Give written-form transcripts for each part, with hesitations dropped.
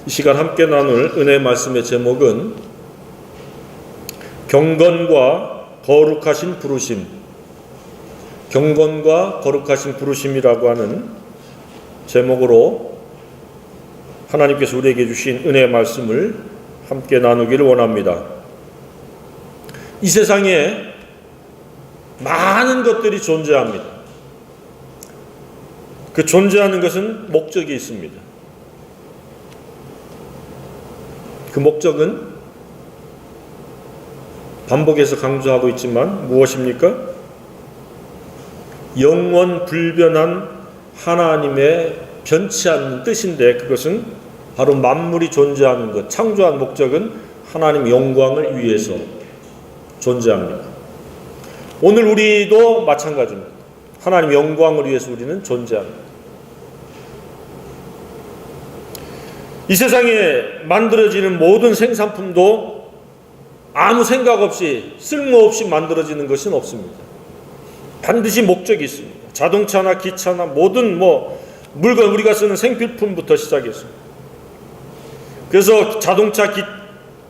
이 시간 함께 나눌 은혜 말씀의 제목은 경건과 거룩하신 부르심, 경건과 거룩하신 부르심이라고 하는 제목으로 하나님께서 우리에게 주신 은혜의 말씀을 함께 나누기를 원합니다. 이 세상에 많은 것들이 존재합니다. 그 존재하는 것은 목적이 있습니다. 그 목적은 반복해서 강조하고 있지만 무엇입니까? 영원 불변한 하나님의 변치 않는 뜻인데, 그것은 바로 만물이 존재하는 것, 창조한 목적은 하나님 영광을 위해서 존재합니다. 오늘 우리도 마찬가지입니다. 하나님 영광을 위해서 우리는 존재합니다. 이 세상에 만들어지는 모든 생산품도 아무 생각 없이 쓸모없이 만들어지는 것은 없습니다. 반드시 목적이 있습니다. 자동차나 기차나 모든 물건, 우리가 쓰는 생필품부터 시작해서, 그래서 자동차,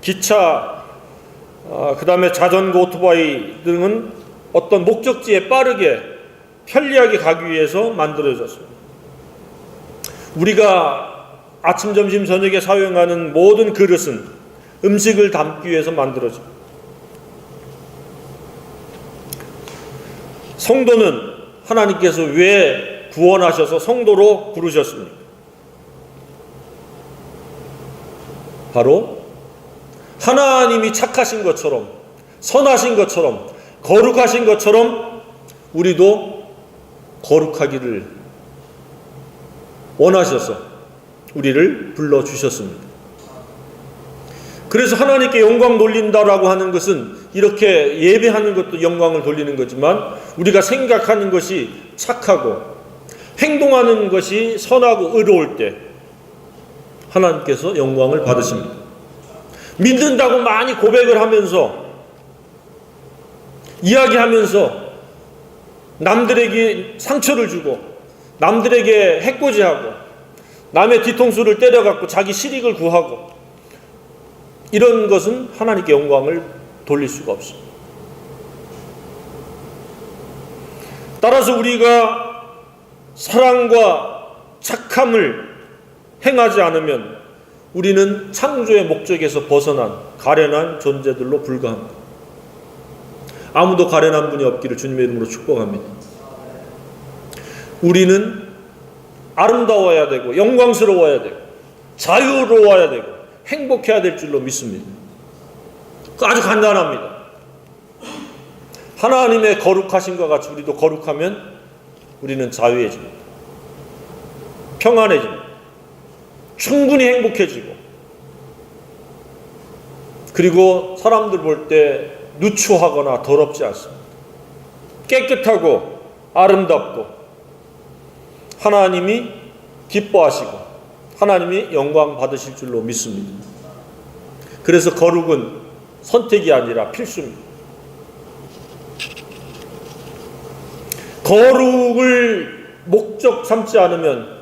기차, 그 다음에 자전거, 오토바이 등은 어떤 목적지에 빠르게 편리하게 가기 위해서 만들어졌습니다. 우리가 아침, 점심, 저녁에 사용하는 모든 그릇은 음식을 담기 위해서 만들어집니다. 성도는 하나님께서 왜 구원하셔서 성도로 부르셨습니까? 바로 하나님이 착하신 것처럼, 선하신 것처럼, 거룩하신 것처럼 우리도 거룩하기를 원하셔서 우리를 불러주셨습니다. 그래서 하나님께 영광 돌린다라고 하는 것은 이렇게 예배하는 것도 영광을 돌리는 거지만, 우리가 생각하는 것이 착하고 행동하는 것이 선하고 의로울 때 하나님께서 영광을 받으십니다. 믿는다고 많이 고백을 하면서, 이야기하면서 남들에게 상처를 주고 남들에게 해코지하고 남의 뒤통수를 때려갖고 자기 실익을 구하고, 이런 것은 하나님께 영광을 돌릴 수가 없습니다. 따라서 우리가 사랑과 착함을 행하지 않으면 우리는 창조의 목적에서 벗어난 가련한 존재들로 불과합니다. 아무도 가련한 분이 없기를 주님의 이름으로 축복합니다. 우리는 아름다워야 되고 영광스러워야 되고 자유로워야 되고 행복해야 될 줄로 믿습니다. 아주 간단합니다. 하나님의 거룩하신과 같이 우리도 거룩하면 우리는 자유해집니다. 평안해집니다. 충분히 행복해지고, 그리고 사람들 볼 때 누추하거나 더럽지 않습니다. 깨끗하고 아름답고 하나님이 기뻐하시고 하나님이 영광 받으실 줄로 믿습니다. 그래서 거룩은 선택이 아니라 필수입니다. 거룩을 목적 삼지 않으면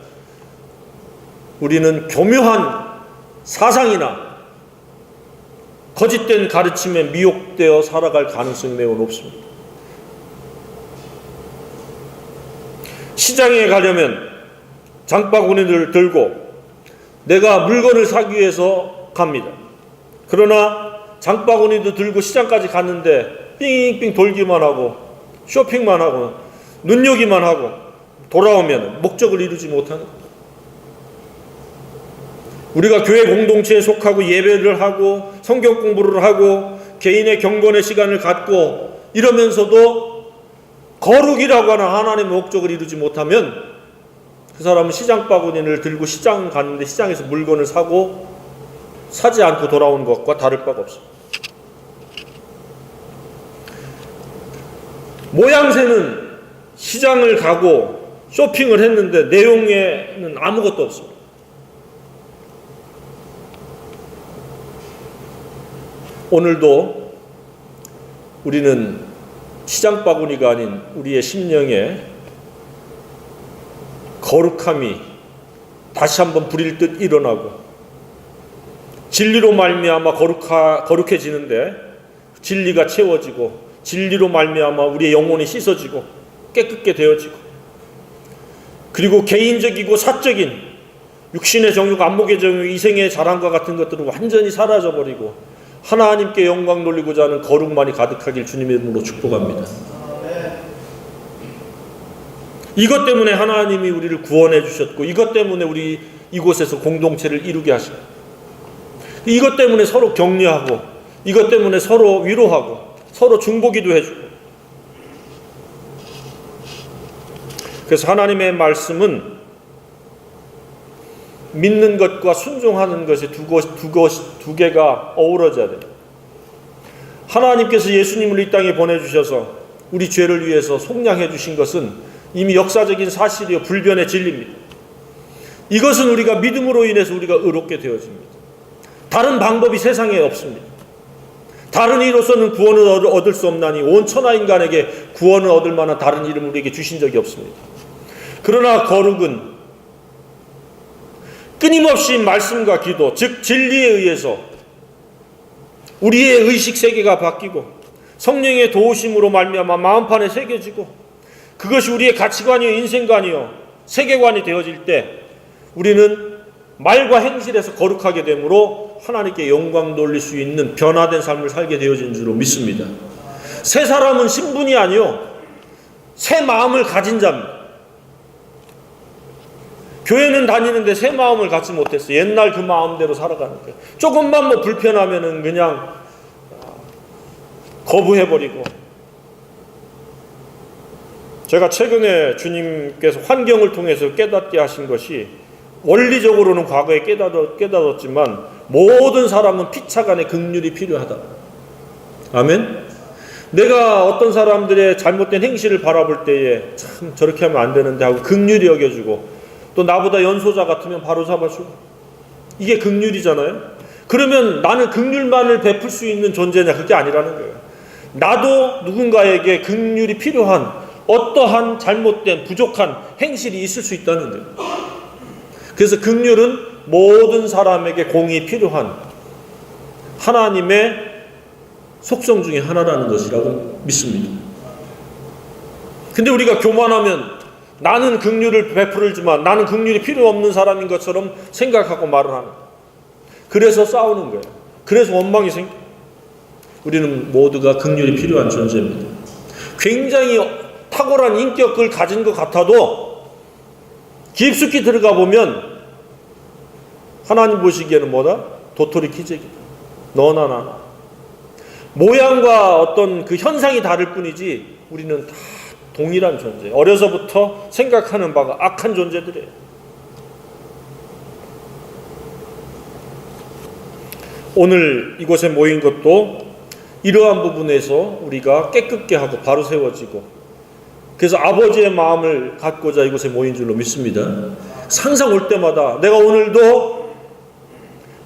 우리는 교묘한 사상이나 거짓된 가르침에 미혹되어 살아갈 가능성이 매우 높습니다. 시장에 가려면 장바구니를 들고 내가 물건을 사기 위해서 갑니다. 그러나 장바구니도 들고 시장까지 갔는데 삥삥 돌기만 하고 쇼핑만 하고 눈요기만 하고 돌아오면 목적을 이루지 못하는 거예요. 우리가 교회 공동체에 속하고 예배를 하고 성경 공부를 하고 개인의 경건의 시간을 갖고 이러면서도 거룩이라고 하는 하나님의 목적을 이루지 못하면 그 사람은 시장 바구니를 들고 시장 갔는데 시장에서 물건을 사고 사지 않고 돌아온 것과 다를 바가 없습니다. 모양새는 시장을 가고 쇼핑을 했는데 내용에는 아무것도 없습니다. 오늘도 우리는 시장 바구니가 아닌 우리의 심령에 거룩함이 다시 한번 불일 듯 일어나고 진리로 말미암아 거룩해지는데 진리가 채워지고 진리로 말미암아 우리의 영혼이 씻어지고 깨끗게 되어지고 그리고 개인적이고 사적인 육신의 정욕, 안목의 정욕, 이생의 자랑과 같은 것들은 완전히 사라져버리고 하나님께 영광 돌리고자 하는 거룩만이 가득하길 주님의 이름으로 축복합니다. 이것 때문에 하나님이 우리를 구원해 주셨고 이것 때문에 우리 이곳에서 공동체를 이루게 하십니다. 이것 때문에 서로 격려하고 이것 때문에 서로 위로하고 서로 중보기도 해주고 그래서 하나님의 말씀은 믿는 것과 순종하는 것이 두 개가 어우러져야 돼요. 하나님께서 예수님을 이 땅에 보내주셔서 우리 죄를 위해서 속량해 주신 것은 이미 역사적인 사실이요 불변의 진리입니다. 이것은 우리가 믿음으로 인해서 우리가 의롭게 되어집니다. 다른 방법이 세상에 없습니다. 다른 이로서는 구원을 얻을 수 없나니 온 천하인간에게 구원을 얻을 만한 다른 이름을 우리에게 주신 적이 없습니다. 그러나 거룩은 끊임없이 말씀과 기도, 즉 진리에 의해서 우리의 의식 세계가 바뀌고 성령의 도우심으로 말미암아 마음판에 새겨지고 그것이 우리의 가치관이요 인생관이요 세계관이 되어질 때 우리는 말과 행실에서 거룩하게 되므로 하나님께 영광 돌릴 수 있는 변화된 삶을 살게 되어진 줄로 믿습니다. 새 사람은 신분이 아니요 새 마음을 가진 자입니다. 교회는 다니는데 새 마음을 갖지 못했어요. 옛날 그 마음대로 살아가는 거예요. 조금만 불편하면은 그냥 거부해버리고. 제가 최근에 주님께서 환경을 통해서 깨닫게 하신 것이 원리적으로는 과거에 깨닫았지만 모든 사람은 피차간의 긍휼이 필요하다. 아멘? 내가 어떤 사람들의 잘못된 행실을 바라볼 때에 참 저렇게 하면 안 되는데 하고 긍휼히 여겨주고 또 나보다 연소자 같으면 바로 잡아주고 이게 긍휼이잖아요. 그러면 나는 긍휼만을 베풀 수 있는 존재냐? 그게 아니라는 거예요. 나도 누군가에게 긍휼이 필요한 어떠한 잘못된 부족한 행실이 있을 수 있다는 거예요. 그래서 긍휼은 모든 사람에게 공이 필요한 하나님의 속성 중에 하나라는 것이라고 믿습니다. 근데 우리가 교만하면 나는 긍휼을 베풀지만 나는 긍휼이 필요 없는 사람인 것처럼 생각하고 말을 하는 거예요. 그래서 싸우는 거예요. 그래서 원망이 생겨요. 우리는 모두가 긍휼이 필요한 존재입니다. 굉장히 탁월한 인격을 가진 것 같아도 깊숙이 들어가 보면 하나님 보시기에는 뭐다? 도토리 키재기다. 너나 나나. 모양과 어떤 그 현상이 다를 뿐이지 우리는 다 동일한 존재. 어려서부터 생각하는 바가 악한 존재들이에요. 오늘 이곳에 모인 것도 이러한 부분에서 우리가 깨끗게 하고 바로 세워지고 그래서 아버지의 마음을 갖고자 이곳에 모인 줄로 믿습니다. 항상 올 때마다 내가 오늘도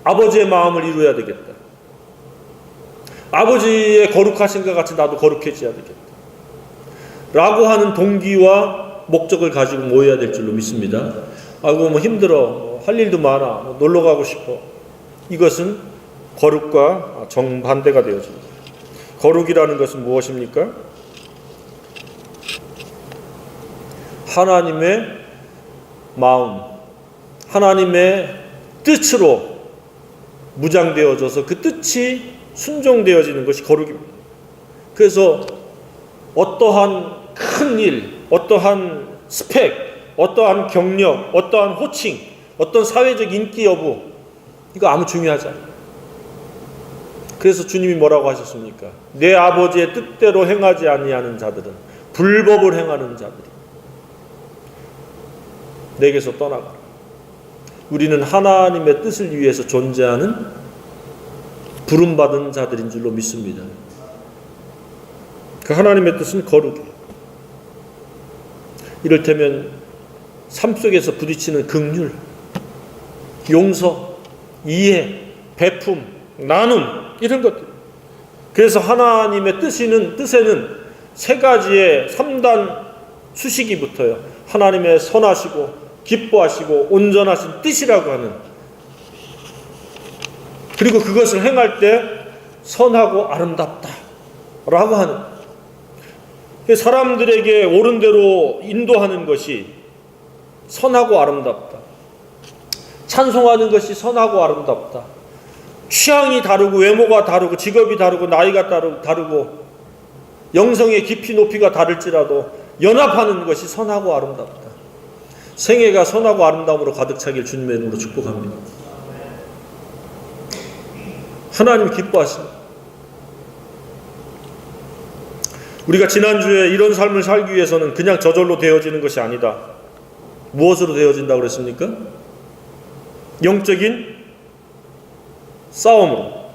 아버지의 마음을 이루어야 되겠다. 아버지의 거룩하신 것 같이 나도 거룩해져야 되겠다. 라고 하는 동기와 목적을 가지고 모여야 될 줄로 믿습니다. 아이고 뭐 힘들어, 할 일도 많아, 놀러 가고 싶어. 이것은 거룩과 정반대가 되어집니다. 거룩이라는 것은 무엇입니까? 하나님의 마음, 하나님의 뜻으로 무장되어져서 그 뜻이 순종되어지는 것이 거룩입니다. 그래서 어떠한 큰 일, 어떠한 스펙, 어떠한 경력, 어떠한 호칭, 어떤 사회적 인기 여부 이거 아무 중요하지 않아요. 그래서 주님이 뭐라고 하셨습니까? 내 아버지의 뜻대로 행하지 아니하는 자들은 불법을 행하는 자들이 내게서 떠나가라. 우리는 하나님의 뜻을 위해서 존재하는 부름받은 자들인 줄로 믿습니다. 그 하나님의 뜻은 거룩이에요. 이를테면 삶 속에서 부딪히는 긍휼, 용서, 이해, 베품, 나눔 이런 것들. 그래서 하나님의 뜻에는 세 가지의 3단 수식이 붙어요. 하나님의 선하시고 기뻐하시고 온전하신 뜻이라고 하는 그리고 그것을 행할 때 선하고 아름답다 라고 하는, 사람들에게 옳은 대로 인도하는 것이 선하고 아름답다. 찬송하는 것이 선하고 아름답다. 취향이 다르고 외모가 다르고 직업이 다르고 나이가 다르고 영성의 깊이 높이가 다를지라도 연합하는 것이 선하고 아름답다. 생애가 선하고 아름다움으로 가득 차길 주님의 이름으로 축복합니다. 하나님 기뻐하십니다. 우리가 지난주에 이런 삶을 살기 위해서는 그냥 저절로 되어지는 것이 아니다. 무엇으로 되어진다고 그랬습니까? 영적인 싸움으로.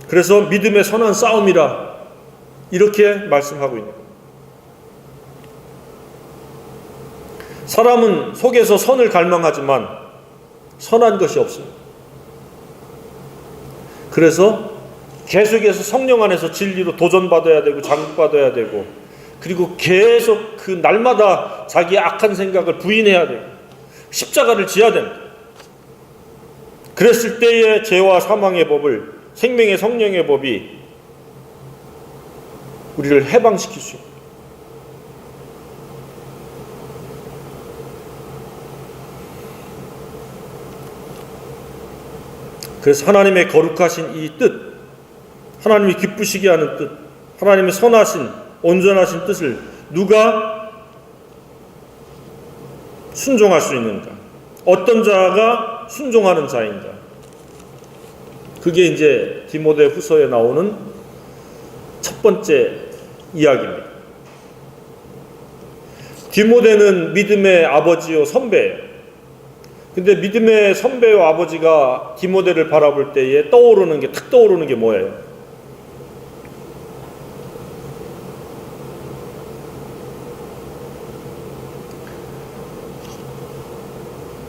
그래서 믿음의 선한 싸움이라 이렇게 말씀하고 있는 겁니다. 사람은 속에서 선을 갈망하지만 선한 것이 없습니다. 그래서 계속해서 성령 안에서 진리로 도전받아야 되고 자극받아야 되고, 그리고 계속 그 날마다 자기의 악한 생각을 부인해야 되고 십자가를 지어야 됩니다. 그랬을 때에 죄와 사망의 법을, 생명의 성령의 법이 우리를 해방시킬 수 있습니다. 그래서 하나님의 거룩하신 이 뜻, 하나님이 기쁘시게 하는 뜻, 하나님의 선하신 온전하신 뜻을 누가 순종할 수 있는가? 어떤 자가 순종하는 자인가? 그게 이제 디모데 후서에 나오는 첫 번째 이야기입니다. 디모데는 믿음의 아버지요 선배예요. 근데 믿음의 선배와 아버지가 디모데를 바라볼 때에 탁 떠오르는 게 뭐예요?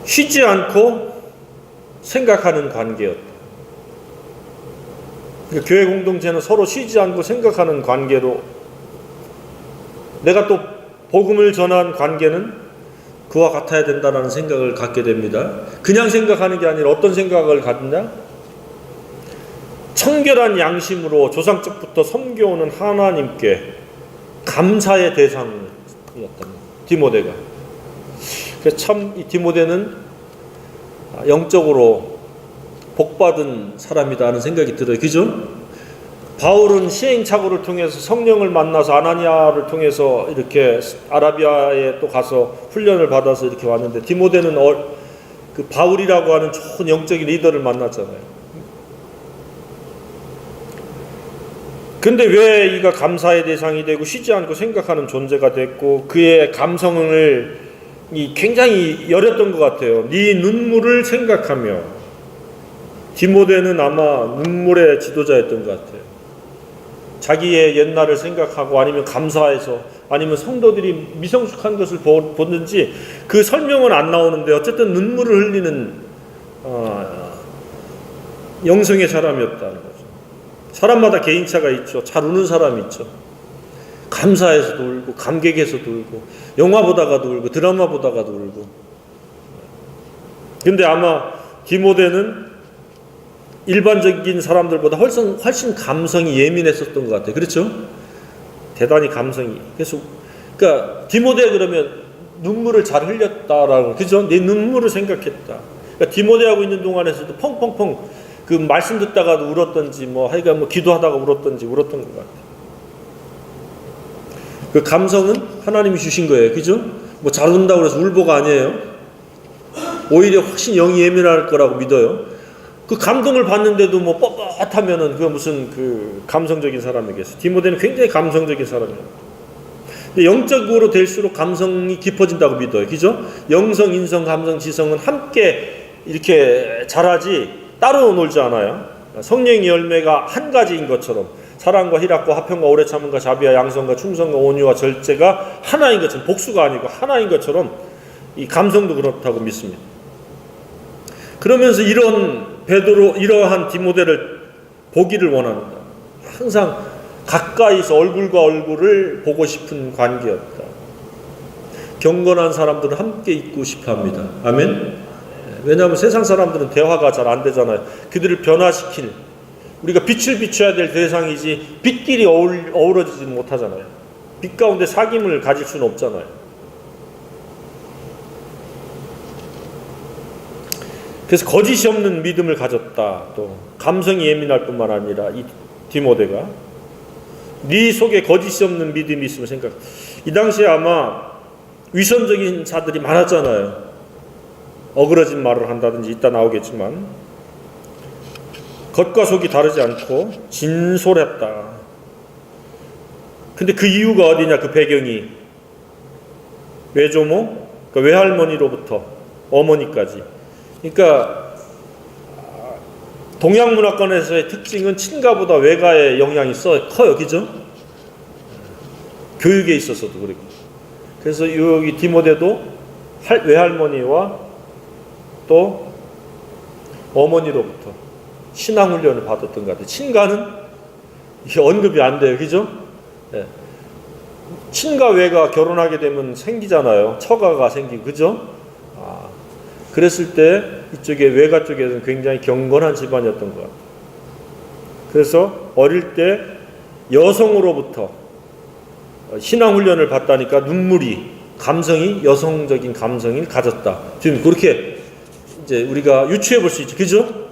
쉬지 않고 생각하는 관계였다. 그러니까 교회 공동체는 서로 쉬지 않고 생각하는 관계로, 내가 또 복음을 전한 관계는 그와 같아야 된다는 생각을 갖게 됩니다. 그냥 생각하는 게 아니라 어떤 생각을 갖느냐? 청결한 양심으로 조상적부터 섬겨오는 하나님께 감사의 대상이었답니다. 디모데가. 그래서 참 이 디모데는 영적으로 복받은 사람이다 하는 생각이 들어요. 그죠? 바울은 시행착오를 통해서 성령을 만나서 아나니아를 통해서 이렇게 아라비아에 또 가서 훈련을 받아서 이렇게 왔는데, 디모데는 그 바울이라고 하는 좋은 영적인 리더를 만났잖아요. 근데 왜 이가 감사의 대상이 되고 쉬지 않고 생각하는 존재가 됐고, 그의 감성을 굉장히 여렸던 것 같아요. 네 눈물을 생각하며. 디모데는 아마 눈물의 지도자였던 것 같아요. 자기의 옛날을 생각하고 아니면 감사해서 아니면 성도들이 미성숙한 것을 보든지 그 설명은 안 나오는데 어쨌든 눈물을 흘리는 영성의 사람이었다는 거죠. 사람마다 개인차가 있죠. 잘 우는 사람이 있죠. 감사해서도 울고 감격해서도 울고 영화 보다가도 울고 드라마 보다가도 울고. 근데 아마 디모데는 일반적인 사람들보다 훨씬 감성이 예민했었던 것 같아요. 그렇죠? 대단히 감성이. 그러니까 디모데 그러면 눈물을 잘 흘렸다라고, 그죠? 내 눈물을 생각했다. 그러니까 디모데하고 있는 동안에서도 펑펑펑 그 말씀 듣다가도 울었던지 하여간 기도하다가 울었던 것 같아요. 그 감성은 하나님이 주신 거예요. 그죠? 잘 운다고 해서 울보가 아니에요. 오히려 훨씬 영이 예민할 거라고 믿어요. 그 감동을 받는데도 뻣뻣하면은 그게 무슨 그 감성적인 사람이겠어요. 디모데는 굉장히 감성적인 사람이에요. 근데 영적으로 될수록 감성이 깊어진다고 믿어요. 그죠? 영성, 인성, 감성, 지성은 함께 이렇게 자라지 따로 놀지 않아요. 성령의 열매가 한 가지인 것처럼 사랑과 희락과 화평과 오래 참음과 자비와 양성과 충성과 온유와 절제가 하나인 것처럼, 복수가 아니고 하나인 것처럼 이 감성도 그렇다고 믿습니다. 그러면서 이러한 디모데를 보기를 원합니다. 항상 가까이서 얼굴과 얼굴을 보고 싶은 관계였다. 경건한 사람들은 함께 있고 싶어 합니다. 아멘. 왜냐하면 세상 사람들은 대화가 잘 안 되잖아요. 그들을 변화시킬, 우리가 빛을 비춰야 될 대상이지 빛끼리 어우러지지 못하잖아요. 빛 가운데 사귐을 가질 수는 없잖아요. 그래서 거짓이 없는 믿음을 가졌다. 또 감성이 예민할 뿐만 아니라 이 디모데가 네 속에 거짓이 없는 믿음이 있으면 생각. 이 당시에 아마 위선적인 자들이 많았잖아요. 어그러진 말을 한다든지 이따 나오겠지만 겉과 속이 다르지 않고 진솔했다. 근데 그 이유가 어디냐? 그 배경이 외조모, 그러니까 외할머니로부터 어머니까지. 그러니까 동양 문화권에서의 특징은 친가보다 외가의 영향이 커요, 그죠? 교육에 있어서도 그리고. 그래서 여기 디모데도 외할머니와 또 어머니로부터 신앙훈련을 받았던 것 같아요. 친가는 이게 언급이 안 돼요, 그죠? 네. 친가 외가 결혼하게 되면 생기잖아요. 처가가 생기고, 그죠? 그랬을 때 이쪽에 외가 쪽에서는 굉장히 경건한 집안이었던 것 같아요. 그래서 어릴 때 여성으로부터 신앙훈련을 받다니까 감성이 여성적인 감성을 가졌다. 지금 그렇게 이제 우리가 유추해 볼 수 있죠. 그죠?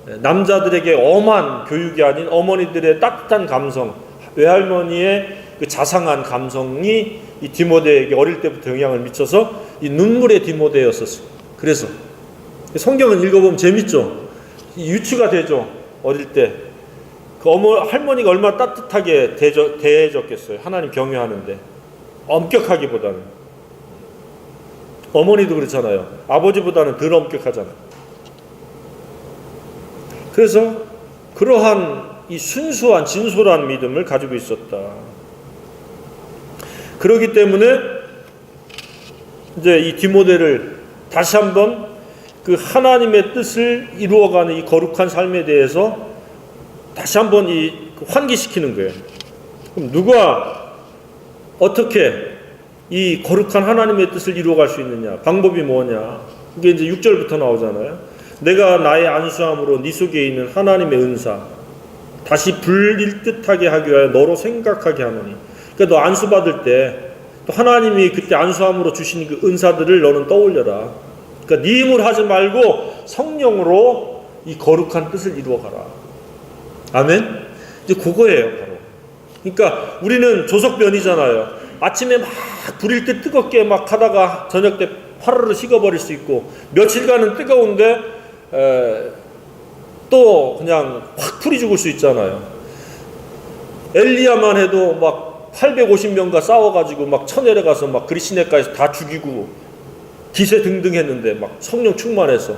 남자들에게 엄한 교육이 아닌 어머니들의 따뜻한 감성, 외할머니의 그 자상한 감성이 이 디모데에게 어릴 때부터 영향을 미쳐서 이 눈물의 디모데였었어요. 그래서 성경은 읽어보면 재밌죠. 유추가 되죠. 어릴 때 그 할머니가 얼마나 따뜻하게 대해줬겠어요. 하나님 경외하는데 엄격하기보다는. 어머니도 그렇잖아요. 아버지보다는 덜 엄격하잖아요. 그래서 그러한 이 순수한 진솔한 믿음을 가지고 있었다. 그렇기 때문에 이제 이 디모데를 다시 한번 그 하나님의 뜻을 이루어가는 이 거룩한 삶에 대해서 다시 한번 환기시키는 거예요. 그럼 누가 어떻게 이 거룩한 하나님의 뜻을 이루어갈 수 있느냐? 방법이 뭐냐? 이게 이제 6절부터 나오잖아요. 내가 나의 안수함으로 네 속에 있는 하나님의 은사 다시 불일듯하게 하기 위하여 너로 생각하게 하노니. 그러니까 너 안수 받을 때 또 하나님이 그때 안수함으로 주신 그 은사들을 너는 떠올려라. 그러니까 네 힘으로 하지 말고 성령으로 이 거룩한 뜻을 이루어가라. 아멘? 이제 그거예요, 바로. 그러니까 우리는 조석변이잖아요. 아침에 막 불일 때 뜨겁게 막 하다가 저녁 때 파르르 식어버릴 수 있고, 며칠간은 뜨거운데 또 그냥 확 풀이 죽을 수 있잖아요. 엘리야만 해도 막 850명과 싸워가지고 막 쳐내려가서 막 그리시네까지 다 죽이고 기세 등등 했는데 막 성령 충만해서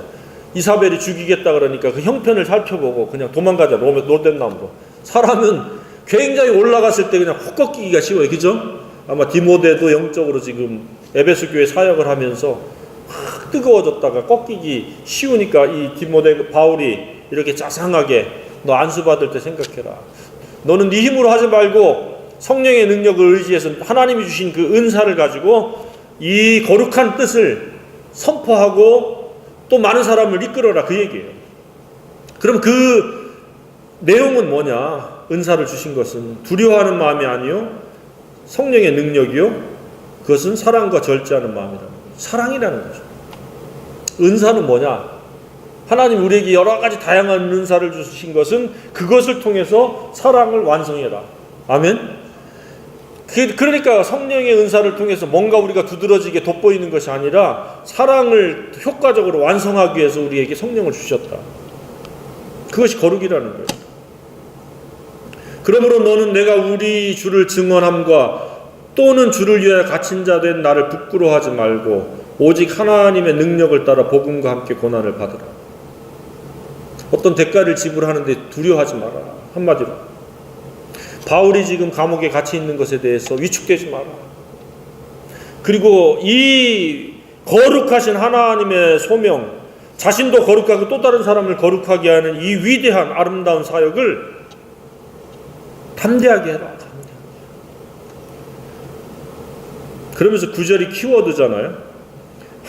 이사벨이 죽이겠다 그러니까 그 형편을 살펴보고 그냥 도망가자. 로뎀나무로. 사람은 굉장히 올라갔을 때 그냥 훅 꺾이기가 쉬워요. 그죠? 아마 디모데도 영적으로 지금 에베소 교회 사역을 하면서 확 뜨거워졌다가 꺾이기 쉬우니까 이 디모데 바울이 이렇게 자상하게 너 안수 받을 때 생각해라. 너는 네 힘으로 하지 말고 성령의 능력을 의지해서 하나님이 주신 그 은사를 가지고 이 거룩한 뜻을 선포하고 또 많은 사람을 이끌어라. 그 얘기예요. 그럼 그 내용은 뭐냐? 은사를 주신 것은 두려워하는 마음이 아니요 성령의 능력이요 그것은 사랑과 절제하는 마음이라는 거죠. 사랑이라는 거죠. 은사는 뭐냐? 하나님 우리에게 여러 가지 다양한 은사를 주신 것은 그것을 통해서 사랑을 완성해라. 아멘? 그러니까 성령의 은사를 통해서 뭔가 우리가 두드러지게 돋보이는 것이 아니라 사랑을 효과적으로 완성하기 위해서 우리에게 성령을 주셨다. 그것이 거룩이라는 거예요. 그러므로 너는 내가 우리 주를 증언함과 또는 주를 위하여 갇힌 자 된 나를 부끄러워하지 말고 오직 하나님의 능력을 따라 복음과 함께 고난을 받으라. 어떤 대가를 지불하는데 두려워하지 마라. 한마디로 바울이 지금 감옥에 갇혀 있는 것에 대해서 위축되지 마라. 그리고 이 거룩하신 하나님의 소명, 자신도 거룩하고 또 다른 사람을 거룩하게 하는 이 위대한 아름다운 사역을 담대하게 해라. 그러면서 9절이 키워드잖아요.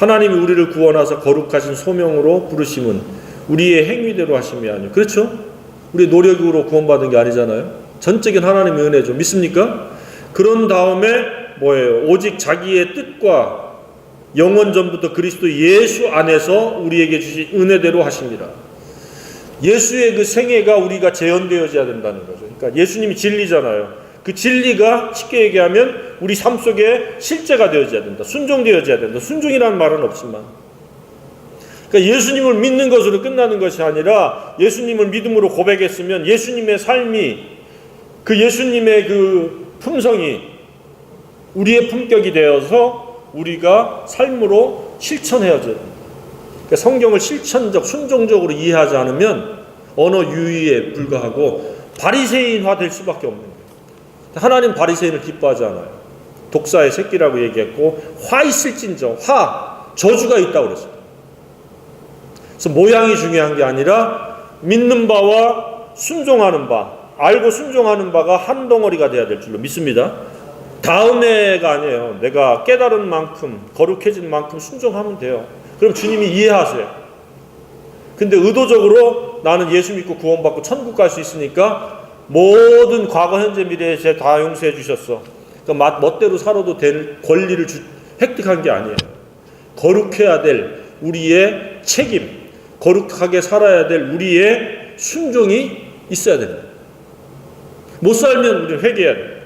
하나님이 우리를 구원하사 거룩하신 소명으로 부르심은 우리의 행위대로 하심이 아니요. 그렇죠? 우리 노력으로 구원받은 게 아니잖아요. 전적인 하나님의 은혜죠. 믿습니까? 그런 다음에 뭐예요? 오직 자기의 뜻과 영원 전부터 그리스도 예수 안에서 우리에게 주신 은혜대로 하십니다. 예수의 그 생애가 우리가 재현되어져야 된다는 거죠. 그러니까 예수님이 진리잖아요. 그 진리가 쉽게 얘기하면 우리 삶 속에 실제가 되어져야 된다. 순종되어져야 된다. 순종이라는 말은 없지만, 그러니까 예수님을 믿는 것으로 끝나는 것이 아니라 예수님을 믿음으로 고백했으면 예수님의 삶이, 그 예수님의 그 품성이 우리의 품격이 되어서 우리가 삶으로 실천해야죠. 그러니까 성경을 실천적, 순종적으로 이해하지 않으면 언어 유희에 불과하고 바리새인화 될 수밖에 없는 거예요. 하나님 바리새인을 기뻐하지 않아요. 독사의 새끼라고 얘기했고, 화 있을진저, 저주가 있다고 그랬어요. 그래서 모양이 중요한 게 아니라 믿는 바와 순종하는 바, 알고 순종하는 바가 한 덩어리가 돼야 될 줄로 믿습니다. 다음에가 아니에요. 내가 깨달은 만큼, 거룩해진 만큼 순종하면 돼요. 그럼 주님이 이해하세요. 근데 의도적으로 나는 예수 믿고 구원받고 천국 갈 수 있으니까 모든 과거, 현재, 미래에 죄 다 용서해 주셨어. 그러니까 멋대로 살아도 될 권리를 획득한 게 아니에요. 거룩해야 될 우리의 책임, 거룩하게 살아야 될 우리의 순종이 있어야 됩니다. 못 살면 우리는 회개해야 돼요.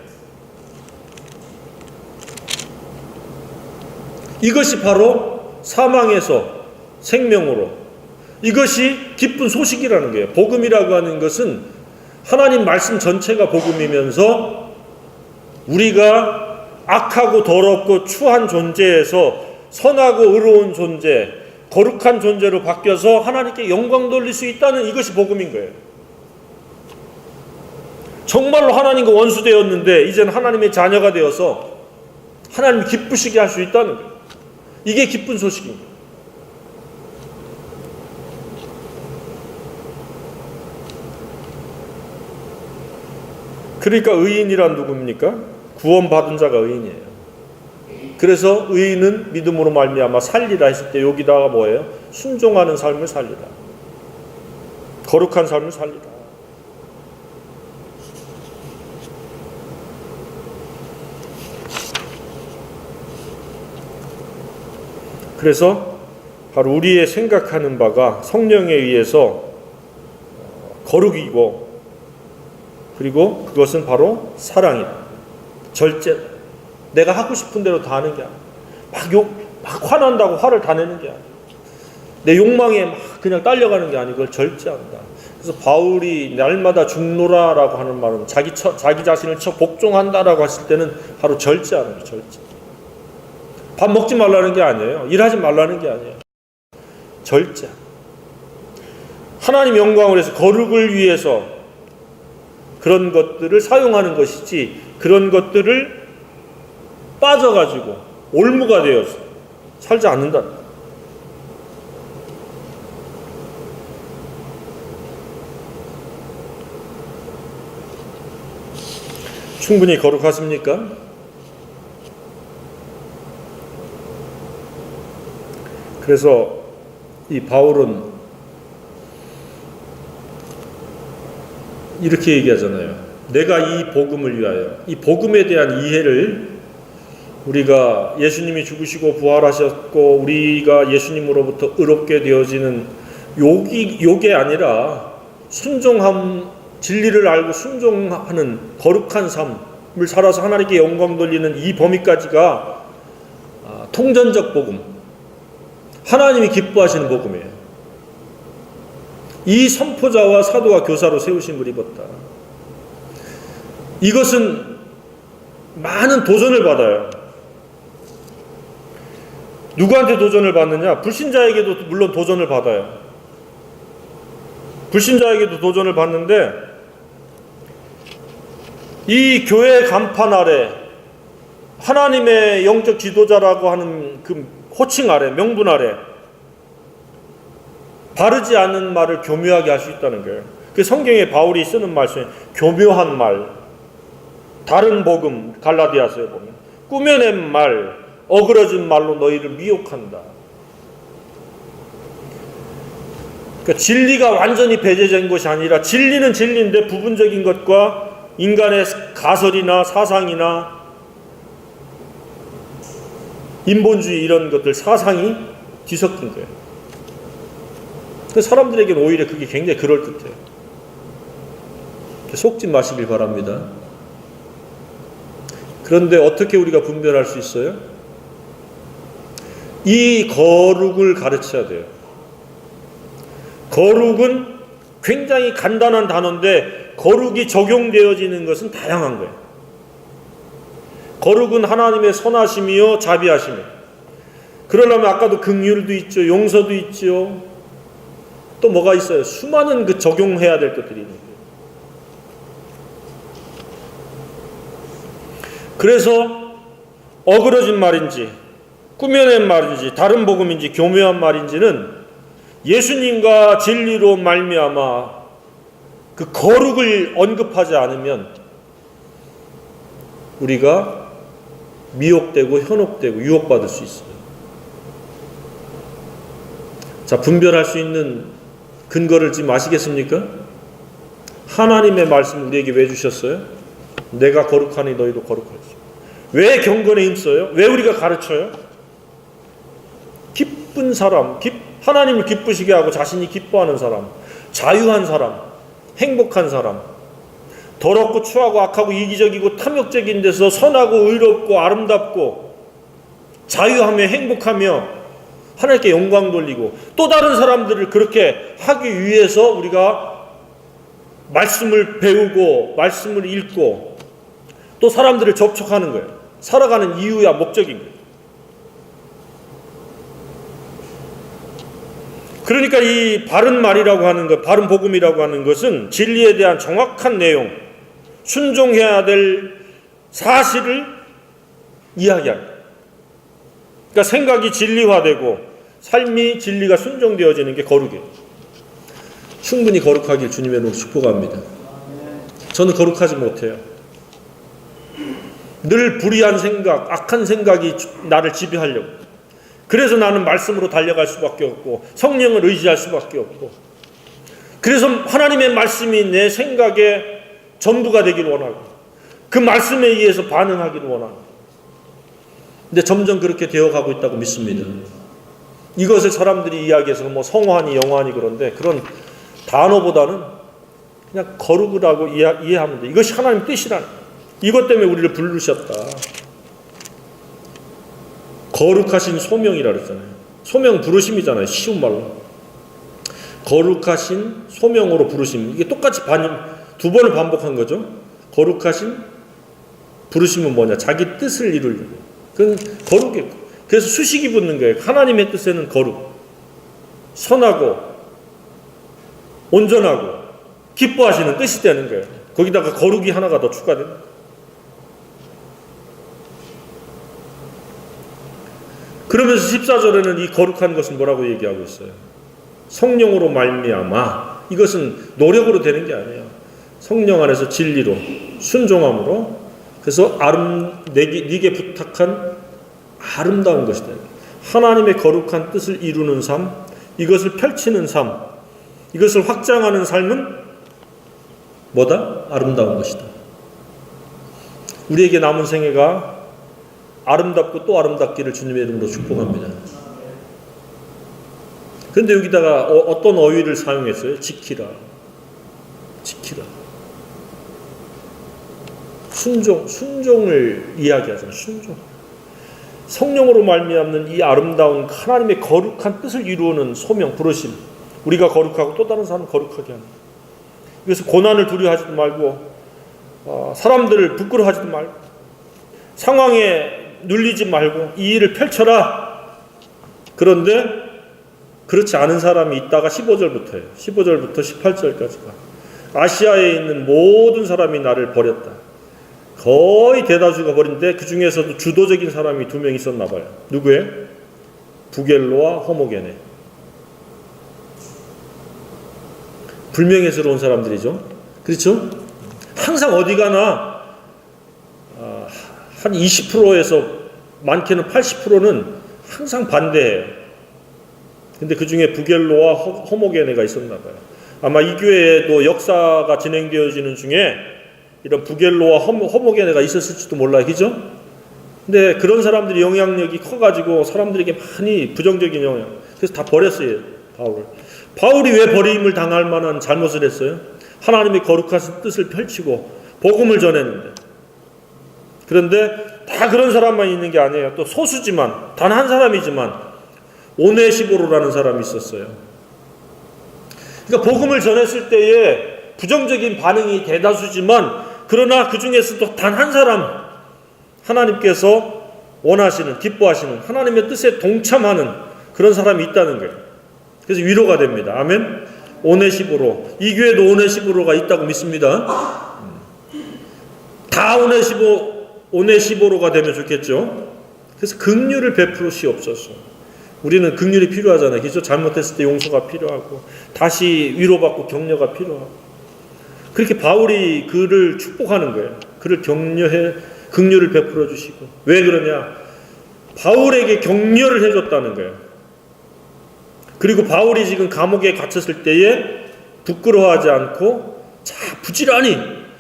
이것이 바로 사망에서 생명으로, 이것이 기쁜 소식이라는 거예요. 복음이라고 하는 것은 하나님 말씀 전체가 복음이면서 우리가 악하고 더럽고 추한 존재에서 선하고 의로운 존재, 거룩한 존재로 바뀌어서 하나님께 영광 돌릴 수 있다는 이것이 복음인 거예요. 정말로 하나님과 원수되었는데 이제는 하나님의 자녀가 되어서 하나님이 기쁘시게 할 수 있다는 거예요. 이게 기쁜 소식입니다. 그러니까 의인이란 누굽니까? 구원받은 자가 의인이에요. 그래서 의인은 믿음으로 말미암아 살리라 했을 때 여기다가 뭐예요? 순종하는 삶을 살리라. 거룩한 삶을 살리라. 그래서 바로 우리의 생각하는 바가 성령에 의해서 거룩이고, 그리고 그것은 바로 사랑이다. 절제. 내가 하고 싶은 대로 다 하는 게 아니야. 막 화난다고 화를 다 내는 게 아니야. 내 욕망에 막 그냥 딸려가는 게 아니고 그걸 절제한다. 그래서 바울이 날마다 죽노라라고 하는 말은 자기 자신을 복종한다라고 했을 때는 바로 절제하는 거예요. 절제. 밥 먹지 말라는 게 아니에요. 일하지 말라는 게 아니에요. 절제. 하나님 영광을 위해서, 거룩을 위해서 그런 것들을 사용하는 것이지, 그런 것들을 빠져가지고 올무가 되어서 살지 않는다. 충분히 거룩하십니까? 그래서 이 바울은 이렇게 얘기하잖아요. 내가 이 복음을 위하여, 이 복음에 대한 이해를, 우리가 예수님이 죽으시고 부활하셨고 우리가 예수님으로부터 의롭게 되어지는 요게 아니라 순종함, 진리를 알고 순종하는 거룩한 삶을 살아서 하나님께 영광 돌리는 이 범위까지가 통전적 복음, 하나님이 기뻐하시는 복음이에요. 이 선포자와 사도와 교사로 세우심을 입었다. 이것은 많은 도전을 받아요. 누구한테 도전을 받느냐? 불신자에게도 물론 도전을 받아요. 불신자에게도 도전을 받는데, 이 교회 간판 아래 하나님의 영적 지도자라고 하는 그 호칭 아래, 명분 아래 바르지 않은 말을 교묘하게 할 수 있다는 거예요. 그 성경에 바울이 쓰는 말씀에 교묘한 말, 다른 복음 갈라디아서에 보면 꾸며낸 말, 어그러진 말로 너희를 미혹한다. 그러니까 진리가 완전히 배제된 것이 아니라 진리는 진리인데 부분적인 것과 인간의 가설이나 사상이나 인본주의 이런 것들 사상이 뒤섞인 거예요. 사람들에게는 오히려 그게 굉장히 그럴듯해요. 속지 마시길 바랍니다. 그런데 어떻게 우리가 분별할 수 있어요? 이 거룩을 가르쳐야 돼요. 거룩은 굉장히 간단한 단어인데 거룩이 적용되어지는 것은 다양한 거예요. 거룩은 하나님의 선하심이요 자비하심이에요. 그러려면 아까도 긍휼도 있죠, 용서도 있죠. 또 뭐가 있어요? 수많은 그 적용해야 될 것들이 있는 거예요. 그래서 어그러진 말인지 꾸며낸 말인지 다른 복음인지 교묘한 말인지는 예수님과 진리로 말미암아 그 거룩을 언급하지 않으면 우리가 미혹되고 현혹되고 유혹받을 수 있어요. 자, 분별할 수 있는 근거를 지금 아시겠습니까? 하나님의 말씀 우리에게 왜 주셨어요? 내가 거룩하니 너희도 거룩하지. 왜 경건에 힘써요? 왜 우리가 가르쳐요? 기쁜 사람, 하나님을 기쁘시게 하고 자신이 기뻐하는 사람, 자유한 사람, 행복한 사람, 더럽고 추하고 악하고 이기적이고 탐욕적인 데서 선하고 의롭고 아름답고 자유하며 행복하며 하나님께 영광 돌리고 또 다른 사람들을 그렇게 하기 위해서 우리가 말씀을 배우고 말씀을 읽고 또 사람들을 접촉하는 거예요. 살아가는 이유야 목적인 거예요. 그러니까 이 바른 말이라고 하는 것, 바른 복음이라고 하는 것은 진리에 대한 정확한 내용, 순종해야 될 사실을 이야기합니다. 그러니까 생각이 진리화되고 삶이 진리가 순종되어지는 게 거룩이에요. 충분히 거룩하길 주님의 이름으로 축복합니다. 저는 거룩하지 못해요. 늘 불의한 생각, 악한 생각이 나를 지배하려고. 그래서 나는 말씀으로 달려갈 수밖에 없고 성령을 의지할 수밖에 없고 그래서 하나님의 말씀이 내 생각의 전부가 되기를 원하고 그 말씀에 의해서 반응하기를 원하고 근데 점점 그렇게 되어가고 있다고 믿습니다. 이것을 사람들이 이야기해서 뭐 성화니 영화니 그런데 그런 단어보다는 그냥 거룩이라고 이해하면 돼. 이것이 하나님 뜻이라는 이것 때문에 우리를 부르셨다. 거룩하신 소명이라 그랬잖아요. 소명 부르심이잖아요. 쉬운 말로. 거룩하신 소명으로 부르심. 이게 똑같이 두 번을 반복한 거죠. 거룩하신 부르심은 뭐냐? 자기 뜻을 이루려고. 그건 거룩이에요. 그래서 수식이 붙는 거예요. 하나님의 뜻에는 거룩. 선하고 온전하고 기뻐하시는 뜻이 되는 거예요. 거기다가 거룩이 하나가 더 추가되는 거예요. 그러면서 14절에는 이 거룩한 것은 뭐라고 얘기하고 있어요? 성령으로 말미암아. 이것은 노력으로 되는 게 아니에요. 성령 안에서 진리로 순종함으로 그래서 네게 부탁한 아름다운 것이다. 하나님의 거룩한 뜻을 이루는 삶, 이것을 펼치는 삶, 이것을 확장하는 삶은 뭐다? 아름다운 것이다. 우리에게 남은 생애가 아름답고 또 아름답기를 주님의 이름으로 축복합니다. 그런데 여기다가 어떤 어휘를 사용했어요? 지키라. 지키라. 순종을 이야기하잖아요. 순종. 성령으로 말미암는 이 아름다운 하나님의 거룩한 뜻을 이루는 소명, 부르심. 우리가 거룩하고 또 다른 사람을 거룩하게 하는. 그래서 고난을 두려워하지도 말고 사람들을 부끄러워하지도 말고 상황에 눌리지 말고 이 일을 펼쳐라. 그런데 그렇지 않은 사람이 있다가 15절부터예요. 15절부터 18절까지가 아시아에 있는 모든 사람이 나를 버렸다. 거의 대다수가 버린데 그 중에서도 주도적인 사람이 2명 있었나 봐요. 누구예요? 부겔로와 허모게네. 불명예스러운 사람들이죠. 그렇죠? 항상 어디 가나 한 20%에서 많게는 80%는 항상 반대해요. 근데 그 중에 부겔로와 호모게네가 있었나 봐요. 아마 이 교회에도 역사가 진행되어지는 중에 이런 부겔로와 호모게네가 있었을지도 몰라요. 그죠? 근데 그런 사람들이 영향력이 커가지고 사람들에게 많이 부정적인 영향. 그래서 다 버렸어요. 바울을. 바울이 왜 버림을 당할 만한 잘못을 했어요? 하나님의 거룩하신 뜻을 펼치고 복음을 전했는데. 그런데 다 그런 사람만 있는 게 아니에요. 또 소수지만, 단 한 사람이지만 오네시보로라는 사람이 있었어요. 그러니까 복음을 전했을 때에 부정적인 반응이 대다수지만, 그러나 그 중에서도 단 한 사람, 하나님께서 원하시는, 기뻐하시는 하나님의 뜻에 동참하는 그런 사람이 있다는 거예요. 그래서 위로가 됩니다. 아멘. 오네시보로. 이 교회도 오네시보로가 있다고 믿습니다. 다 오네시보로가 되면 좋겠죠. 그래서 긍휼을 베푸시옵소서. 우리는 긍휼이 필요하잖아요. 그죠? 잘못했을 때 용서가 필요하고 다시 위로받고 격려가 필요하고. 그렇게 바울이 그를 축복하는 거예요. 그를 격려해 긍휼을 베풀어 주시고. 왜 그러냐? 바울에게 격려를 해줬다는 거예요. 그리고 바울이 지금 감옥에 갇혔을 때에 부끄러워하지 않고 부지런히,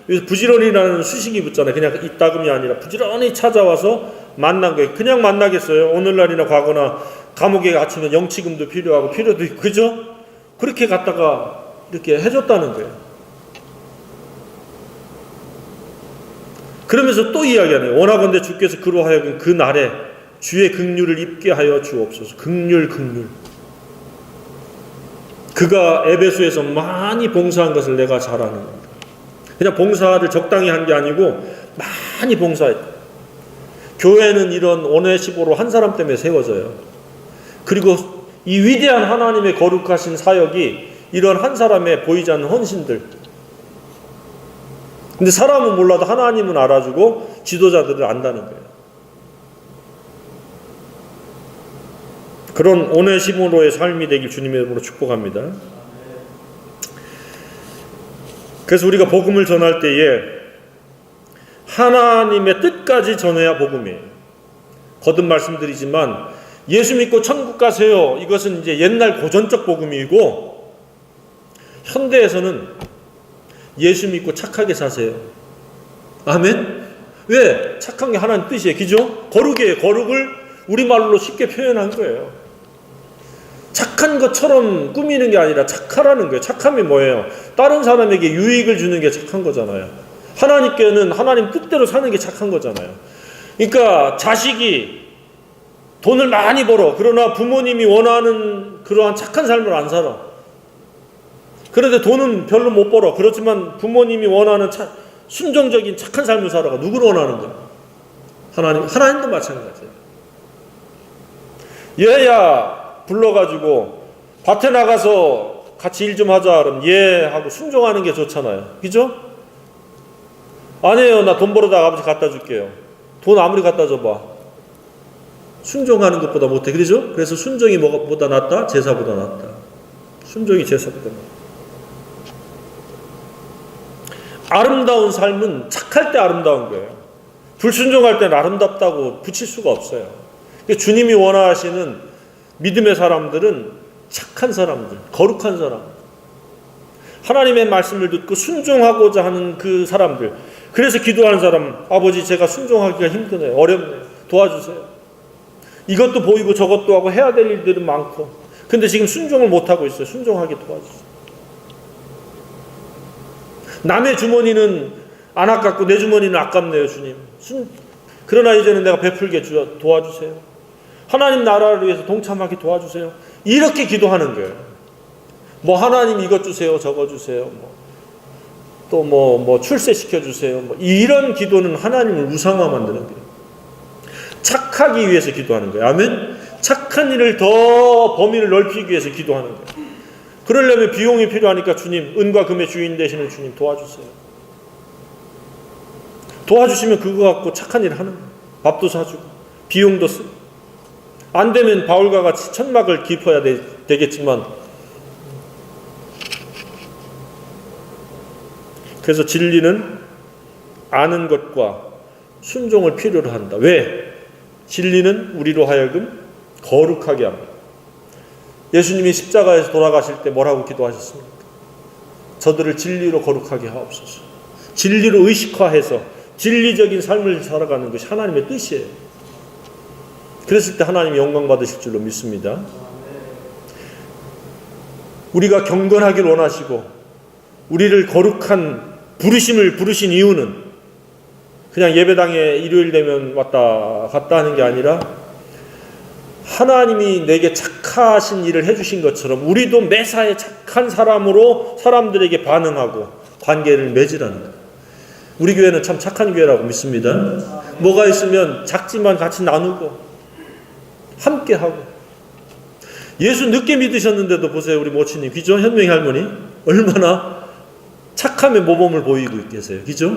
여기서 부지런히라는 수식이 붙잖아요. 그냥 이따금이 아니라 부지런히 찾아와서 만난 거예요. 그냥 만나겠어요? 오늘날이나 과거나 감옥에 갇히면 영치금도 필요하고 필요도 있고, 그죠? 그렇게 갔다가 이렇게 해줬다는 거예요. 그러면서 또 이야기하네요. 원하건대 주께서 그로 하여금 그 날에 주의 긍휼을 입게 하여 주옵소서. 긍휼. 그가 에베소에서 많이 봉사한 것을 내가 잘 아는 겁니다. 그냥 봉사를 적당히 한 게 아니고 많이 봉사했다. 교회는 이런 오네시보로 한 사람 때문에 세워져요. 그리고 이 위대한 하나님의 거룩하신 사역이 이런 한 사람의 보이지 않는 헌신들. 근데 사람은 몰라도 하나님은 알아주고 지도자들을 안다는 거예요. 그런 오네시모로의 삶이 되길 주님의 이름으로 축복합니다. 그래서 우리가 복음을 전할 때에 하나님의 뜻까지 전해야 복음이에요. 거듭 말씀드리지만 예수 믿고 천국 가세요. 이것은 이제 옛날 고전적 복음이고, 현대에서는 예수 믿고 착하게 사세요. 아멘? 왜? 착한 게 하나님 뜻이에요. 그죠? 거룩이에요. 거룩을 우리말로 쉽게 표현한 거예요. 착한 것처럼 꾸미는 게 아니라 착하라는 거예요. 착함이 뭐예요? 다른 사람에게 유익을 주는 게 착한 거잖아요. 하나님께는 하나님 뜻대로 사는 게 착한 거잖아요. 그러니까 자식이 돈을 많이 벌어. 그러나 부모님이 원하는 그러한 착한 삶을 안 살아. 그런데 돈은 별로 못 벌어. 그렇지만 부모님이 원하는 순종적인 착한 삶을 살아가. 누구를 원하는 거야? 하나님도 마찬가지예요. 얘야 불러가지고 밭에 나가서 같이 일 좀 하자 그러면 예 하고 순종하는 게 좋잖아요. 그죠? 아니에요. 나 돈 벌어다 아버지 갖다 줄게요. 돈 아무리 갖다 줘봐. 순종하는 것보다 못해. 그죠? 그래서 순종이 뭐보다 낫다? 제사보다 낫다. 순종이 제사보다 낫다. 아름다운 삶은 착할 때 아름다운 거예요. 불순종할 때는 아름답다고 붙일 수가 없어요. 주님이 원하시는 믿음의 사람들은 착한 사람들, 거룩한 사람, 하나님의 말씀을 듣고 순종하고자 하는 그 사람들. 그래서 기도하는 사람, 아버지 제가 순종하기가 힘드네요. 어렵네요. 도와주세요. 이것도 보이고 저것도 하고 해야 될 일들은 많고, 근데 지금 순종을 못하고 있어요. 순종하게 도와주세요. 남의 주머니는 안 아깝고 내 주머니는 아깝네요, 주님. 그러나 이제는 내가 베풀게 도와주세요. 하나님 나라를 위해서 동참하게 도와주세요. 이렇게 기도하는 거예요. 뭐 하나님 이것 주세요, 저거 주세요. 또 출세시켜 주세요. 이런 기도는 하나님을 우상화 만드는 거예요. 착하기 위해서 기도하는 거예요. 아멘. 착한 일을 더 범위를 넓히기 위해서 기도하는 거예요. 그러려면 비용이 필요하니까 주님, 은과 금의 주인 되시는 주님 도와주세요. 도와주시면 그거 갖고 착한 일을 하는 거예요. 밥도 사주고 비용도 쓰고. 안 되면 바울과 같이 천막을 깊어야 되겠지만, 그래서 진리는 아는 것과 순종을 필요로 한다. 왜? 진리는 우리로 하여금 거룩하게 합니다. 예수님이 십자가에서 돌아가실 때 뭐라고 기도하셨습니까? 저들을 진리로 거룩하게 하옵소서. 진리로 의식화해서 진리적인 삶을 살아가는 것이 하나님의 뜻이에요. 그랬을 때 하나님이 영광 받으실 줄로 믿습니다. 우리가 경건하길 원하시고 우리를 거룩한 부르심을 부르신 이유는 그냥 예배당에 일요일 되면 왔다 갔다 하는 게 아니라 하나님이 내게 착하신 일을 해주신 것처럼 우리도 매사에 착한 사람으로 사람들에게 반응하고 관계를 맺으라는 거예요. 우리 교회는 참 착한 교회라고 믿습니다. 뭐가 있으면 작지만 같이 나누고 함께하고. 예수 늦게 믿으셨는데도 보세요. 우리 모친님, 그죠? 현명이 할머니 얼마나 착함의 모범을 보이고 계세요. 그죠?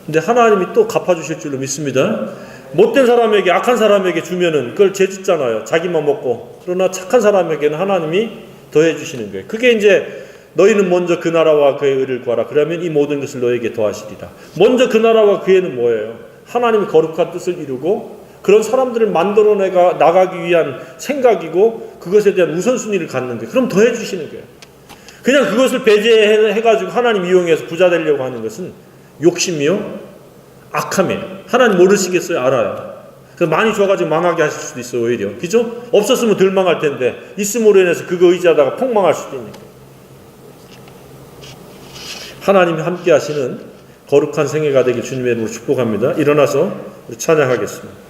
근데 하나님이 또 갚아주실 줄로 믿습니다. 못된 사람에게, 악한 사람에게 주면은 그걸 죄짓잖아요. 자기만 먹고. 그러나 착한 사람에게는 하나님이 더해 주시는 거예요. 그게 이제 너희는 먼저 그 나라와 그의 의를 구하라. 그러면 이 모든 것을 너에게 더하시리라. 먼저 그 나라와 그의는 뭐예요? 하나님이 거룩한 뜻을 이루고 그런 사람들을 만들어 나가기 위한 생각이고 그것에 대한 우선순위를 갖는 거예요. 그럼 더해 주시는 거예요. 그냥 그것을 배제해가지고 하나님 이용해서 부자 되려고 하는 것은 욕심이요, 악함이에요. 하나님 모르시겠어요? 알아요. 그래서 많이 줘가지고 망하게 하실 수도 있어요. 오히려. 그죠? 없었으면 덜 망할 텐데 있음으로 인해서 그거 의지하다가 폭망할 수도 있는 거예요. 하나님이 함께 하시는 거룩한 생애가 되길 주님의 이름으로 축복합니다. 일어나서 우리 찬양하겠습니다.